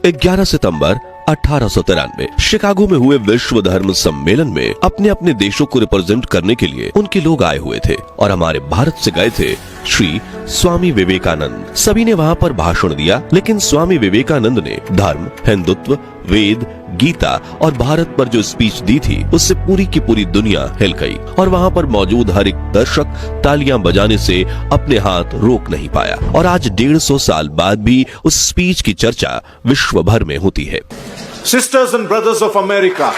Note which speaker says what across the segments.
Speaker 1: 11 सितंबर 1893 Chicago में हुए विश्व धर्म सम्मेलन में अपने अपने देशों को रिप्रेजेंट करने के लिए उनके लोग आए हुए थे और हमारे भारत से गए थे श्री स्वामी विवेकानंद। सभी ने वहाँ पर भाषण दिया, लेकिन स्वामी विवेकानंद ने धर्म, हिंदुत्व, वेद, गीता और भारत पर जो स्पीच दी थी उससे पूरी की पूरी दुनिया हिल गई और वहाँ पर मौजूद हर एक दर्शक तालियां बजाने से अपने हाथ रोक नहीं पाया। और आज 150 साल बाद भी उस स्पीच की चर्चा विश्व भर में होती है।
Speaker 2: Sisters and brothers of America.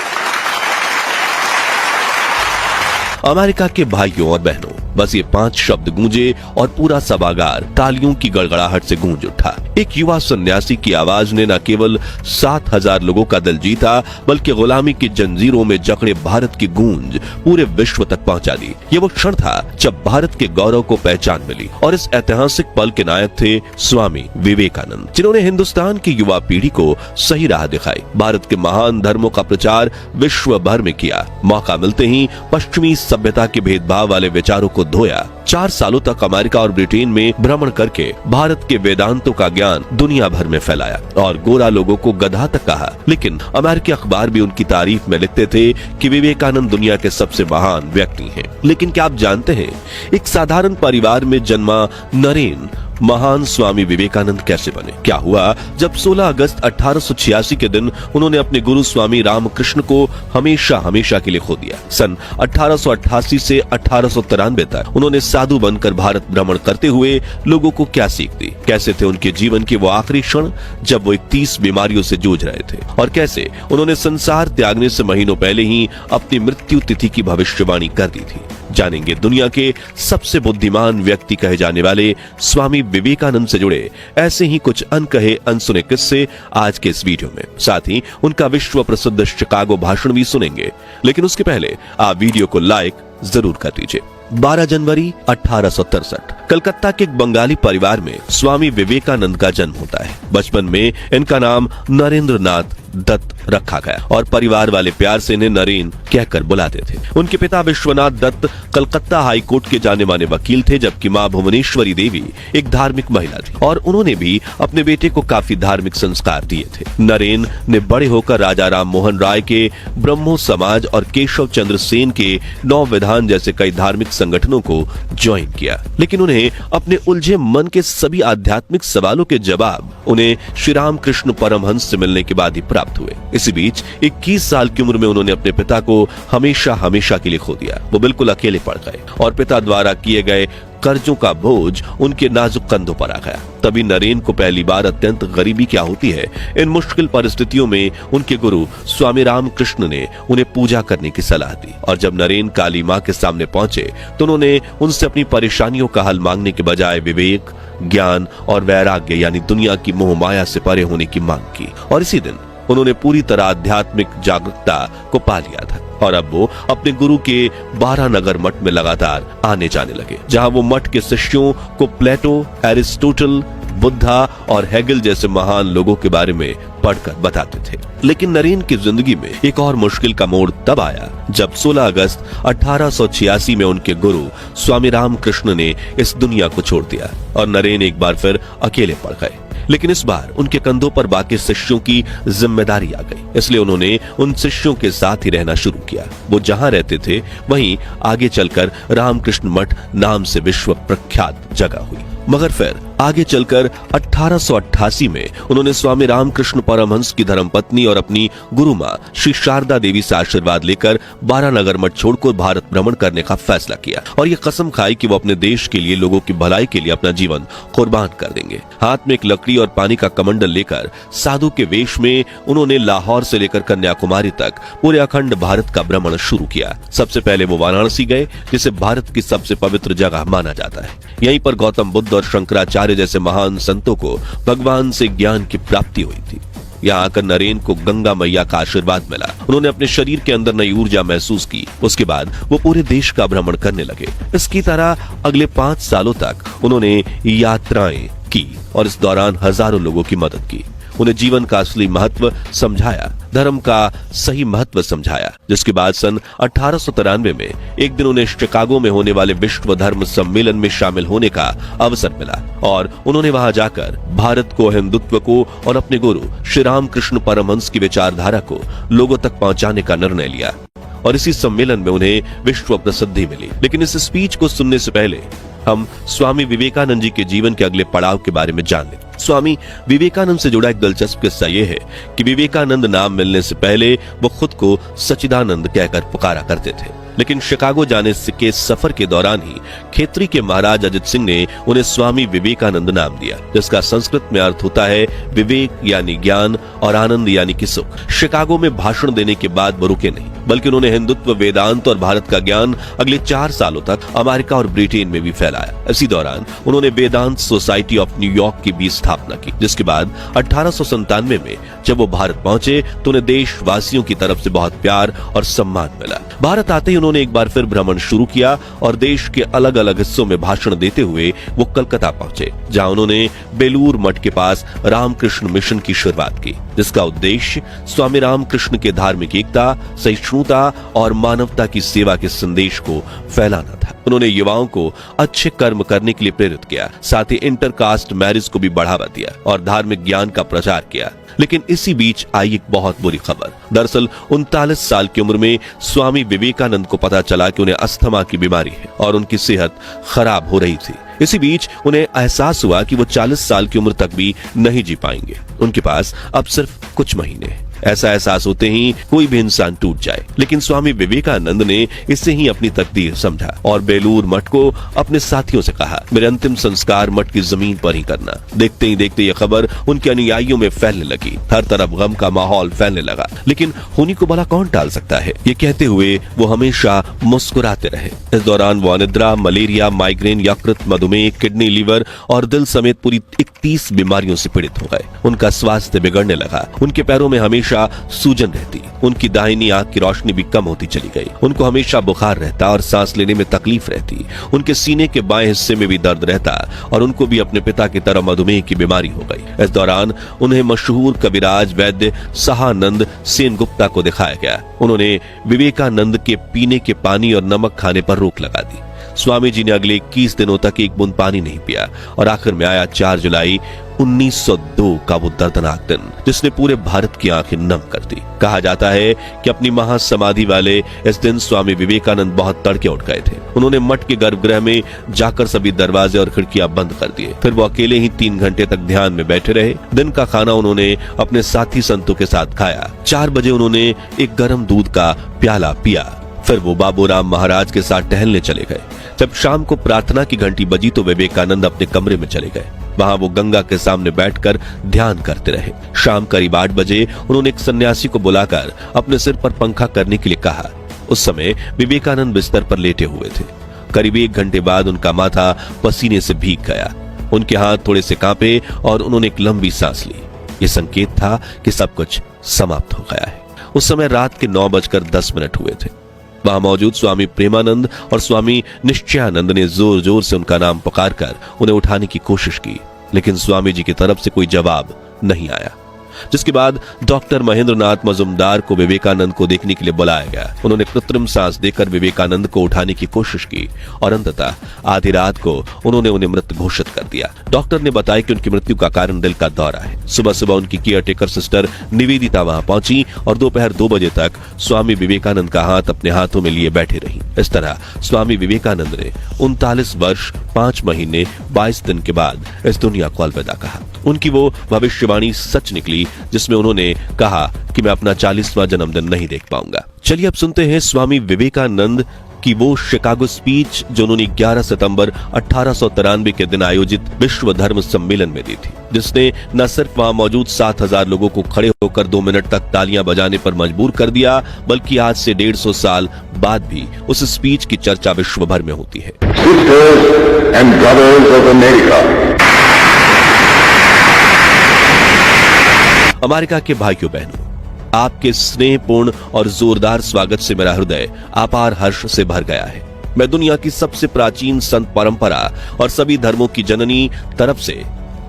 Speaker 1: America के भाइयों और बहनों, बस ये 5 शब्द गूंजे और पूरा सभागार तालियों की गड़गड़ाहट से गूंज उठा। एक युवा सन्यासी की आवाज ने न केवल 7000 लोगों का दिल जीता, बल्कि गुलामी की जंजीरों में जकड़े भारत की गूंज पूरे विश्व तक पहुंचा दी। ये वो क्षण था जब भारत के गौरव को पहचान मिली और इस ऐतिहासिक पल के नायक थे स्वामी विवेकानंद, जिन्होंने हिंदुस्तान की युवा पीढ़ी को सही राह दिखाई, भारत के महान धर्मों का प्रचार विश्व भर में किया, मौका मिलते ही पश्चिमी सभ्यता के भेदभाव वाले विचारों को धोया। 4 सालों तक अमेरिका और ब्रिटेन में भ्रमण करके भारत के वेदांतों का ज्ञान दुनिया भर में फैलाया और गोरा लोगों को गधा तक कहा। लेकिन अमेरिकी अखबार भी उनकी तारीफ में लिखते थे कि विवेकानंद दुनिया के सबसे महान व्यक्ति हैं। लेकिन क्या आप जानते हैं, एक साधारण परिवार में जन्मा नरेन महान स्वामी विवेकानंद कैसे बने? क्या हुआ जब 16 अगस्त 1886 के दिन उन्होंने अपने गुरु स्वामी रामकृष्ण को हमेशा हमेशा के लिए खो दिया। सन 1888 से 1893 तक उन्होंने साधु बनकर भारत भ्रमण करते हुए लोगों को क्या सीख दी? कैसे थे उनके जीवन के वो आखिरी क्षण जब वो 31 बीमारियों से जूझ रहे थे, और कैसे उन्होंने संसार त्यागने से महीनों पहले ही अपनी मृत्यु तिथि की भविष्यवाणी कर दी थी। जानेंगे दुनिया के सबसे बुद्धिमान व्यक्ति कहे जाने वाले स्वामी विवेकानंद से जुड़े ऐसे ही कुछ अनकहे अनसुने किस्से आज के इस वीडियो में। साथ ही उनका विश्व प्रसिद्ध शिकागो भाषण भी सुनेंगे। लेकिन उसके पहले आप वीडियो को लाइक जरूर कर दीजिए। 12 जनवरी 1863 कलकत्ता के एक बंगाली परिवार में स्वामी विवेकानंद का जन्म होता है। बचपन में इनका नाम नरेंद्रनाथ दत्त रखा गया और परिवार वाले प्यार से इन्हें नरेन कहकर बुलाते थे। उनके पिता विश्वनाथ दत्त कलकत्ता हाई कोर्ट के जाने माने वकील थे, जबकि मां भुवनेश्वरी देवी एक धार्मिक महिला थी और उन्होंने भी अपने बेटे को काफी धार्मिक संस्कार दिए थे। नरेन ने बड़े होकर राजा राम मोहन राय के ब्रह्मो समाज और केशव चंद्र सेन के नौ विधान जैसे कई धार्मिक संगठनों को ज्वाइन किया, लेकिन उन्हें अपने उलझे मन के सभी आध्यात्मिक सवालों के जवाब उन्हें श्री राम कृष्ण परमहंस से मिलने के बाद ही प्राप्त हुए। इसी बीच 21 साल की उम्र में उन्होंने अपने पिता को हमेशा हमेशा के लिए खो दिया। वो बिल्कुल अकेले पड़ गए और पिता द्वारा किए गए कर्जों का बोझ उनके नाजुक कंधों पर आ गया। तभी नरेन को पहली बार अत्यंत गरीबी क्या होती है, इन मुश्किल परिस्थितियों में उनके गुरु स्वामी रामकृष्ण ने उन्हें पूजा करने की सलाह दी। और जब नरेन काली मां के सामने पहुंचे तो उन्होंने उनसे अपनी परेशानियों का हल मांगने के बजाय विवेक, ज्ञान और वैराग्य यानी दुनिया की मोह माया से परे होने की मांग की। और इसी दिन उन्होंने पूरी तरह आध्यात्मिक जागरूकता को पा लिया था और अब वो अपने गुरु के 12 नगर मठ में लगातार आने जाने लगे, जहां वो मठ के शिष्यों को प्लेटो, एरिस्टोटल, बुद्धा और हेगल जैसे महान लोगों के बारे में पढ़कर बताते थे। लेकिन नरेन की जिंदगी में एक और मुश्किल का मोड़ तब आया जब 16 अगस्त 1886 में उनके गुरु स्वामी रामकृष्ण ने इस दुनिया को छोड़ दिया और नरेन एक बार फिर अकेले पड़ गए। लेकिन इस बार उनके कंधों पर बाकी शिष्यों की जिम्मेदारी आ गई, इसलिए उन्होंने उन शिष्यों के साथ ही रहना शुरू किया। वो जहां रहते थे वहीं आगे चलकर रामकृष्ण मठ नाम से विश्व प्रख्यात जगह हुई। मगर फिर आगे चलकर 1888 में उन्होंने स्वामी रामकृष्ण परमहंस की धर्मपत्नी और अपनी गुरु मां श्री शारदा देवी से आशीर्वाद लेकर 12 नगर मठ छोड़कर भारत भ्रमण करने का फैसला किया और ये कसम खाई कि वो अपने देश के लिए, लोगों की भलाई के लिए अपना जीवन कुर्बान कर देंगे। हाथ में एक लकड़ी और पानी का कमंडल लेकर साधु के वेश में उन्होंने लाहौर से लेकर कन्याकुमारी तक पूरे अखंड भारत का भ्रमण शुरू किया। सबसे पहले वो वाराणसी गए, जिसे भारत की सबसे पवित्र जगह माना जाता है। यहीं पर गौतम बुद्ध और शंकराचार्य जैसे महान संतों को भगवान से ज्ञान की प्राप्ति हुई थी। यहाँ आकर नरेन को गंगा मैया का आशीर्वाद मिला। उन्होंने अपने शरीर के अंदर नई ऊर्जा महसूस की। उसके बाद वो पूरे देश का भ्रमण करने लगे। इसकी तरह अगले 5 सालों तक उन्होंने यात्राएं की और इस दौरान हजारों लोगों की मदद की। उन्हें जीवन का असली महत्व समझाया, धर्म का सही महत्व समझाया। जिसके बाद सन 1893 में एक दिन उन्हें शिकागो में होने वाले विश्व धर्म सम्मेलन में शामिल होने का अवसर मिला और उन्होंने वहां जाकर भारत को, हिंदुत्व को और अपने गुरु श्री रामकृष्ण परमहंस की विचारधारा को लोगों तक पहुंचाने का निर्णय लिया और इसी सम्मेलन में उन्हें विश्व प्रसिद्धि मिली। लेकिन इस स्पीच को सुनने से पहले हम स्वामी विवेकानंद जी के जीवन के अगले पड़ाव के बारे में जान लें। स्वामी विवेकानंद से जुड़ा एक दिलचस्प किस्सा यह है कि विवेकानंद नाम मिलने से पहले वो खुद को सच्चिदानंद कहकर पुकारा करते थे, लेकिन शिकागो जाने के सफर के दौरान ही खेतरी के महाराज अजित सिंह ने उन्हें स्वामी विवेकानंद नाम दिया, जिसका संस्कृत में अर्थ होता है विवेक यानी ज्ञान और आनंद यानी कि सुख। शिकागो में भाषण देने के बाद वो रुके नहीं, बल्कि उन्होंने हिंदुत्व, वेदांत और भारत का ज्ञान अगले 4 सालों तक अमेरिका और ब्रिटेन में भी फैलाया। इसी दौरान उन्होंने वेदांत सोसाइटी ऑफ न्यूयॉर्क की भी स्थापना की, जिसके बाद 1897 में जब वो भारत पहुंचे तो उन्हें देशवासियों की तरफ से बहुत प्यार और सम्मान मिला। भारत आते ही उन्होंने एक बार फिर भ्रमण शुरू किया और देश के अलग अलग हिस्सों में भाषण देते हुए वो कलकत्ता पहुंचे, जहां उन्होंने बेलूर मठ के पास रामकृष्ण मिशन की शुरुआत की, जिसका उद्देश्य स्वामी रामकृष्ण के धार्मिक एकता, सहिष्णुता और मानवता की सेवा के संदेश को फैलाना था। उन्होंने युवाओं को अच्छे कर्म करने के लिए प्रेरित किया, साथ ही इंटरकास्ट मैरिज को भी बढ़ावा दिया और धार्मिक ज्ञान का प्रचार किया। लेकिन इसी बीच आई एक बहुत बुरी खबर। दरअसल 39 साल की उम्र में स्वामी विवेकानंद को पता चला कि उन्हें अस्थमा की बीमारी है और उनकी सेहत खराब हो रही थी। इसी बीच उन्हें एहसास हुआ कि वो 40 साल की उम्र तक भी नहीं जी पाएंगे, उनके पास अब सिर्फ कुछ महीने। ऐसा एहसास होते ही कोई भी इंसान टूट जाए, लेकिन स्वामी विवेकानंद ने इसे ही अपनी तकदीर समझा और बेलूर मठ को अपने साथियों से कहा, मेरे अंतिम संस्कार मठ की जमीन पर ही करना। देखते ही देखते यह खबर उनके अनुयायियों में फैलने लगी, हर तरफ गम का माहौल फैलने लगा। लेकिन होनी को भला कौन टाल सकता है, ये कहते हुए वो हमेशा मुस्कुराते रहे। इस दौरान वो अनिद्रा, मलेरिया, माइग्रेन, यकृत, मधुमेह, किडनी, लीवर और दिल समेत पूरी 31 बीमारियों से पीड़ित हो गए। उनका स्वास्थ्य बिगड़ने लगा, उनके पैरों में हमेशा सूजन रहती, उनकी दाहिनी आंख की रोशनी भी कम होती चली गई, उनको हमेशा बुखार रहता और सांस लेने में तकलीफ रहती, उनके सीने के बाएं हिस्से में भी दर्द रहता और उनको भी अपने पिता की तरह मधुमेह की बीमारी हो गई। इस दौरान उन्हें मशहूर कविराज वैद्य सहानंद सेनगुप्ता को दिखाया गया। उन्होंने विवेकानंद के पीने के पानी और नमक खाने पर रोक लगा दी। स्वामी जी ने अगले 21 दिनों तक एक बूंद पानी नहीं पिया और आखिर में आया 4 जुलाई 1902 का वो दर्दनाक दिन, जिसने पूरे भारत की आंखें नम कर दी। कहा जाता है कि अपनी महासमाधि वाले इस दिन स्वामी विवेकानंद बहुत तड़के उठ गए थे। उन्होंने मठ के गर्भगृह में जाकर सभी दरवाजे और खिड़कियां बंद कर दिए। फिर वो अकेले ही 3 घंटे तक ध्यान में बैठे रहे। दिन का खाना उन्होंने अपने साथी संतों के साथ खाया। 4 बजे उन्होंने एक गर्म दूध का प्याला पिया। फिर वो बाबूराम महाराज के साथ टहलने चले गए। जब शाम को प्रार्थना की घंटी बजी तो विवेकानंद अपने कमरे में चले गए। वहां वो गंगा के सामने बैठकर ध्यान करते रहे। शाम करीब 8 बजे उन्होंने एक सन्यासी को बुलाकर अपने सिर पर पंखा करने के लिए कहा। उस समय विवेकानंद बिस्तर पर लेटे हुए थे। करीब 1 घंटे बाद उनका माथा पसीने से भीग गया, उनके हाथ थोड़े से कांपे और उन्होंने एक लंबी सांस ली। ये संकेत था कि सब कुछ समाप्त हो गया है। उस समय रात के 9:10 हुए थे। वहां मौजूद स्वामी प्रेमानंद और स्वामी निश्चयानंद ने जोर जोर से उनका नाम पुकारकर उन्हें उठाने की कोशिश की, लेकिन स्वामी जी की तरफ से कोई जवाब नहीं आया। जिसके बाद डॉक्टर महेंद्रनाथ मजुमदार को विवेकानंद को देखने के लिए बुलाया गया। उन्होंने कृत्रिम सांस देकर विवेकानंद को उठाने की कोशिश की और अंततः आधी रात को उन्होंने उन्हें मृत घोषित कर दिया। डॉक्टर ने बताया कि उनकी मृत्यु का कारण दिल का दौरा है। सुबह सुबह उनकी केयरटेकर सिस्टर निवेदिता वहां पहुंची और दोपहर 2 बजे तक स्वामी विवेकानंद का हाथ अपने हाथों में लिए बैठे रही। इस तरह स्वामी विवेकानंद ने 39 वर्ष 5 महीने 22 दिन के बाद इस दुनिया को अलविदा कहा। उनकी वो भविष्यवाणी सच निकली जिसमें उन्होंने कहा कि मैं अपना 40वां जन्मदिन नहीं देख पाऊंगा। चलिए अब सुनते हैं स्वामी विवेकानंद की वो शिकागो स्पीच जो उन्होंने 11 सितंबर 1893 के दिन आयोजित विश्व धर्म सम्मेलन में दी थी, जिसने न सिर्फ वहां मौजूद 7000 लोगों को खड़े होकर 2 मिनट तक तालियां बजाने पर मजबूर कर दिया, बल्कि आज से 150 साल बाद भी उस स्पीच की चर्चा विश्व भर में होती है।
Speaker 3: Sisters and brothers of America.
Speaker 1: America के भाइयों बहनों, आपके स्नेहपूर्ण और जोरदार स्वागत से मेरा हृदय अपार हर्ष से भर गया है। मैं दुनिया की सबसे प्राचीन संत परंपरा और सभी धर्मों की जननी तरफ से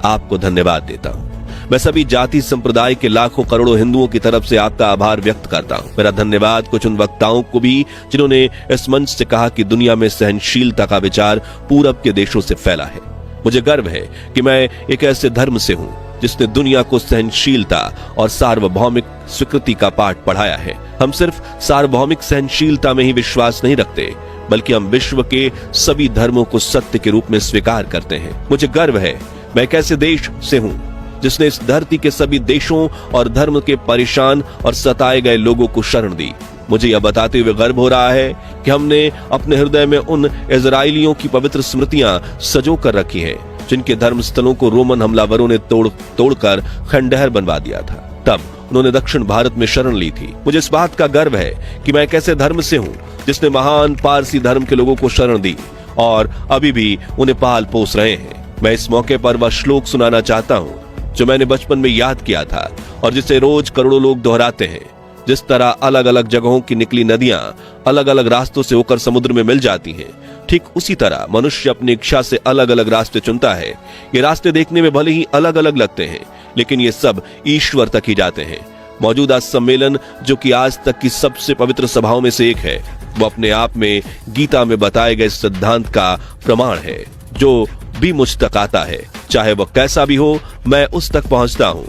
Speaker 1: आपको धन्यवाद देता हूं। मैं सभी जाति संप्रदाय के लाखों करोड़ों हिंदुओं की तरफ से आपका आभार व्यक्त करता हूं। मेरा धन्यवाद कुछ उन वक्ताओं को भी जिन्होंने इस मंच से कहा कि दुनिया में सहनशीलता का विचार पूरब के देशों से फैला है। मुझे गर्व है कि मैं एक ऐसे धर्म से हूं जिसने दुनिया को सहनशीलता और सार्वभौमिक स्वीकृति का पाठ पढ़ाया है। हम सिर्फ सार्वभौमिक सहनशीलता में ही विश्वास नहीं रखते, बल्कि हम विश्व के सभी धर्मों को सत्य के रूप में स्वीकार करते हैं। मुझे गर्व है मैं एक ऐसे देश से हूं जिसने इस धरती के सभी देशों और धर्म के परेशान और सताए गए लोगों को शरण दी। मुझे यह बताते हुए गर्व हो रहा है कि हमने अपने हृदय में उन इजराइलियों की पवित्र स्मृतियां सजो कर रखी हैं जिनके धर्म स्थलों को रोमन हमलावरों ने तोड़कर खंडहर बनवा दिया था। तब उन्होंने दक्षिण भारत में शरण ली थी। मुझे इस बात का गर्व है कि मैं एक ऐसे धर्म से हूं जिसने महान पारसी धर्म के लोगों को शरण दी और अभी भी उन्हें पाल पोस रहे हैं। मैं इस मौके पर वह श्लोक सुनाना चाहता हूं जो मैंने बचपन में याद किया था और जिसे रोज करोड़ों लोग दोहराते हैं। जिस तरह अलग अलग जगहों की निकली नदियां अलग अलग रास्तों से होकर समुद्र में मिल जाती हैं, ठीक उसी तरह मनुष्य अपनी इच्छा से अलग अलग रास्ते चुनता है। ये रास्ते देखने में भले ही अलग अलग लगते हैं, लेकिन ये सब ईश्वर तक ही जाते हैं। मौजूदा सम्मेलन जो कि आज तक की सबसे पवित्र सभाओं में से एक है, वो अपने आप में गीता में बताए गए सिद्धांत का प्रमाण है। जो भी मुझ तक आता है, चाहे वह कैसा भी हो, मैं उस तक पहुंचता हूं।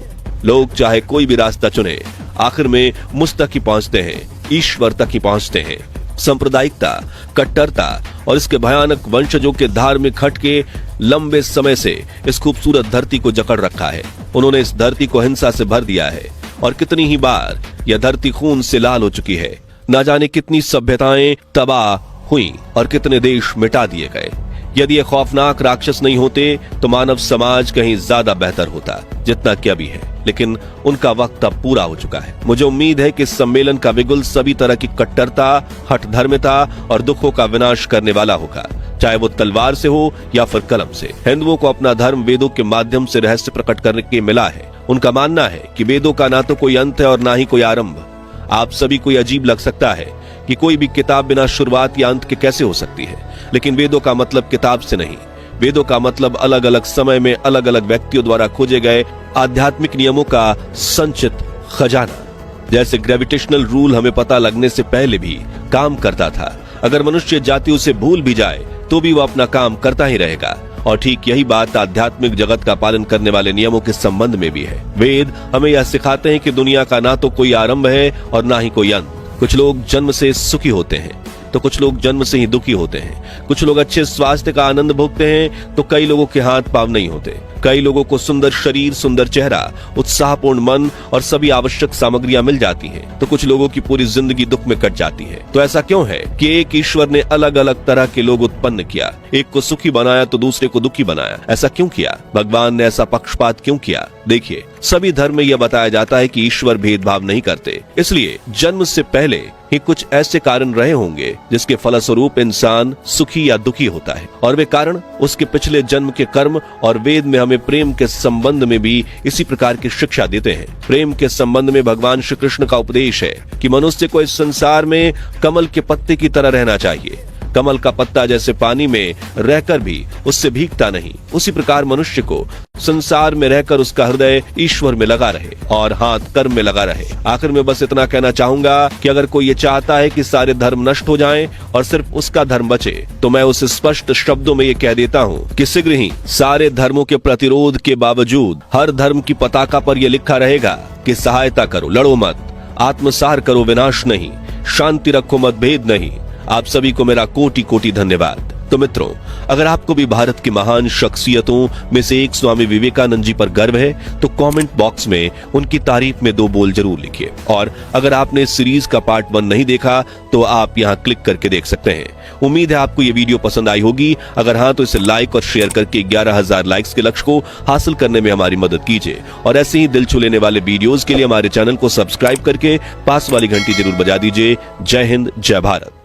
Speaker 1: लोग चाहे कोई भी रास्ता चुने, आखिर में मुझ तक ही पहुंचते हैं, ईश्वर तक ही पहुंचते हैं। सांप्रदायिकता, कट्टरता और इसके भयानक वंशजों के धार्मिक खटके लंबे समय से इस खूबसूरत धरती को जकड़ रखा है। उन्होंने इस धरती को हिंसा से भर दिया है और कितनी ही बार यह धरती खून से लाल हो चुकी है। न जाने कितनी सभ्यताएं तबाह हुई और कितने देश मिटा दिए गए। यदि ये खौफनाक राक्षस नहीं होते तो मानव समाज कहीं ज्यादा बेहतर होता जितना कि अभी है, लेकिन उनका वक्त अब पूरा हो चुका है। मुझे उम्मीद है कि इस सम्मेलन का बिगुल सभी तरह की कट्टरता, हठधर्मिता और दुखों का विनाश करने वाला होगा, चाहे वो तलवार से हो या फिर कलम से। हिंदुओं को अपना धर्म वेदों के माध्यम से रहस्य प्रकट करने के मिला है। उनका मानना है कि वेदों का ना तो कोई अंत है और ना ही कोई आरंभ। आप सभी को यह अजीब लग सकता है कि कोई भी किताब बिना शुरुआत या अंत के कैसे हो सकती है, लेकिन वेदों का मतलब किताब से नहीं। वेदों का मतलब अलग अलग समय में अलग अलग व्यक्तियों द्वारा खोजे गए आध्यात्मिक नियमों का संचित खजाना। जैसे ग्रेविटेशनल रूल हमें पता लगने से पहले भी काम करता था, अगर मनुष्य जाति उसे भूल भी जाए तो भी वह अपना काम करता ही रहेगा। और ठीक यही बात आध्यात्मिक जगत का पालन करने वाले नियमों के संबंध में भी है। वेद हमें यह सिखाते हैं कि दुनिया का ना तो कोई आरंभ है और ना ही कोई अंत। कुछ लोग जन्म से सुखी होते हैं तो कुछ लोग जन्म से ही दुखी होते हैं। कुछ लोग अच्छे स्वास्थ्य का आनंद भोगते हैं तो कई लोगों के हाथ पांव नहीं होते। कई लोगों को सुंदर शरीर, सुंदर चेहरा, उत्साहपूर्ण मन और सभी आवश्यक सामग्रियां मिल जाती हैं, तो कुछ लोगों की पूरी जिंदगी दुख में कट जाती है। तो ऐसा क्यों है कि एक ईश्वर ने अलग अलग तरह के लोग उत्पन्न किया, एक को सुखी बनाया तो दूसरे को दुखी बनाया? ऐसा क्यों किया? भगवान ने ऐसा पक्षपात क्यों किया? देखिए, सभी धर्म में यह बताया जाता है कि ईश्वर भेदभाव नहीं करते, इसलिए जन्म से पहले ही कुछ ऐसे कारण रहे होंगे जिसके फलस्वरूप इंसान सुखी या दुखी होता है, और वे कारण उसके पिछले जन्म के कर्म। और वेद में हमें प्रेम के संबंध में भी इसी प्रकार की शिक्षा देते हैं। प्रेम के संबंध में भगवान श्री कृष्ण का उपदेश है कि मनुष्य को इस संसार में कमल के पत्ते की तरह रहना चाहिए। कमल का पत्ता जैसे पानी में रहकर भी उससे भीगता नहीं, उसी प्रकार मनुष्य को संसार में रहकर उसका हृदय ईश्वर में लगा रहे और हाथ कर्म में लगा रहे। आखिर में बस इतना कहना चाहूंगा कि अगर कोई ये चाहता है कि सारे धर्म नष्ट हो जाएं और सिर्फ उसका धर्म बचे, तो मैं उसे स्पष्ट शब्दों में ये कह देता हूँ कि शीघ्र ही सारे धर्मों के प्रतिरोध के बावजूद हर धर्म की पताका पर यह लिखा रहेगा कि सहायता करो, लड़ो मत, आत्मसार करो, विनाश नहीं, शांति रखो, मतभेद नहीं। आप सभी को मेरा कोटि कोटि धन्यवाद। तो मित्रों, अगर आपको भी भारत की महान शख्सियतों में से एक स्वामी विवेकानंद जी पर गर्व है तो कमेंट बॉक्स में उनकी तारीफ में 2 बोल जरूर लिखिए। और अगर आपने इस सीरीज का पार्ट 1 नहीं देखा तो आप यहां क्लिक करके देख सकते हैं। उम्मीद है आपको ये वीडियो पसंद आई होगी। अगर हाँ तो इसे लाइक और शेयर करके 11,000 लाइक्स के लक्ष्य को हासिल करने में हमारी मदद कीजिए। और ऐसे ही दिल छू लेने वाले वीडियोस के लिए हमारे चैनल को सब्सक्राइब करके पास वाली घंटी जरूर बजा दीजिए। जय हिंद, जय भारत।